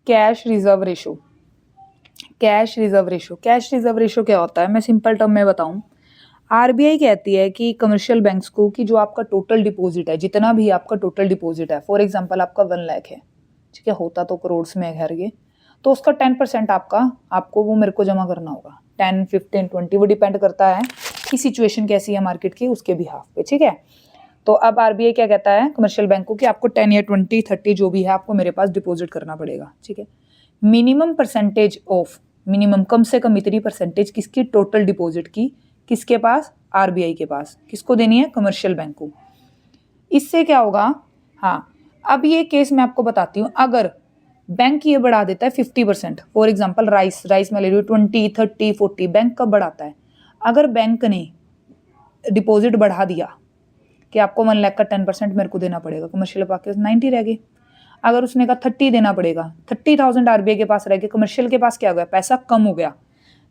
Cash reserve ratio. Cash reserve ratio, cash reserve ratio क्या होता है, मैं सिंपल टर्म में बताऊं। आरबीआई कहती है कि कमर्शियल बैंक्स को कि जो आपका टोटल डिपॉजिट है, जितना भी आपका टोटल डिपॉजिट है, फॉर एग्जांपल आपका 1 लाख है, ठीक है, होता तो करोड़ में है खैर ये, तो उसका 10% आपको वो मेरे को जमा करना होगा। 10, 15, 20 वो डिपेंड करता है कि सिचुएशन कैसी है मार्केट की उसके बिहाफ पे, ठीक है। तो अब आरबीआई क्या कहता है कमर्शियल बैंक को कि आपको 10 या 20, 30 जो भी है आपको मेरे पास डिपॉजिट करना पड़ेगा, ठीक है। मिनिमम परसेंटेज ऑफ, मिनिमम कम से कम इतनी परसेंटेज किसकी, टोटल डिपॉजिट की, किसके पास, आरबीआई के पास। किसको देनी है, कमर्शियल बैंक को। इससे क्या होगा, हाँ अब ये केस मैं आपको बताती हूँ। अगर बैंक ये बढ़ा देता है 50%, फॉर एग्जाम्पल राइस में ले रही हूँ 20, 30, 40, बैंक कब बढ़ाता है, अगर बैंक ने डिपॉजिट बढ़ा दिया कि आपको 1 लाख का 10% मेरे को देना पड़ेगा, कमर्शियल के पास 90 रह गए। अगर उसने कहा 30 देना पड़ेगा, 30,000 आरबीआई के पास रह गए, कमर्शियल के पास क्या हो गया, पैसा कम हो गया।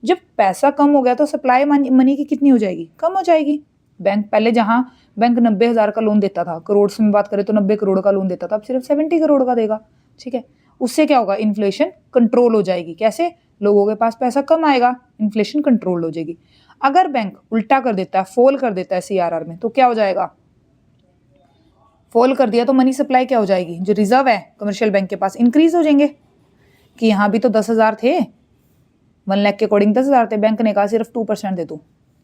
जब पैसा कम हो गया तो सप्लाई मनी की कितनी हो जाएगी, कम हो जाएगी। बैंक पहले जहां बैंक 90,000 का लोन देता था, करोड़ में बात करें तो 90 करोड़ का लोन देता था, अब सिर्फ 70 करोड़ का देगा, ठीक है। उससे क्या होगा, इन्फ्लेशन कंट्रोल हो जाएगी। कैसे, लोगों के पास पैसा कम आएगा, इन्फ्लेशन कंट्रोल हो जाएगी। अगर बैंक उल्टा कर देता है, फॉल कर देता है सीआरआर में, तो क्या हो जाएगा, फॉल कर दिया तो मनी सप्लाई क्या हो जाएगी, जो रिजर्व है कमर्शियल बैंक के पास इंक्रीज हो जाएंगे। कि यहाँ भी तो 10,000 थे, 1 लाख के अकॉर्डिंग 10,000 थे, बैंक ने कहा सिर्फ 2% दे दो,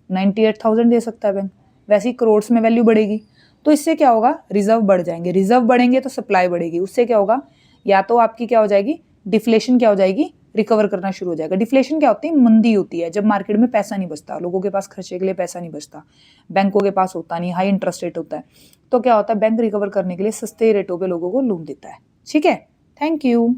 98,000 दे सकता है बैंक। वैसे ही करोड़ में वैल्यू बढ़ेगी, तो इससे क्या होगा, रिजर्व बढ़ जाएंगे। रिजर्व बढ़ेंगे तो सप्लाई बढ़ेगी, उससे क्या होगा, या तो आपकी क्या हो जाएगी, डिफ्लेशन क्या हो जाएगी, रिकवर करना शुरू हो जाएगा। डिफ्लेशन क्या होती है, मंदी होती है जब मार्केट में पैसा नहीं बचता, लोगों के पास खर्चे के लिए पैसा नहीं बचता, बैंकों के पास होता नहीं, हाई इंटरेस्ट रेट होता है, तो क्या होता है, बैंक रिकवर करने के लिए सस्ते रेटों पे लोगों को लोन देता है, ठीक है। Thank you.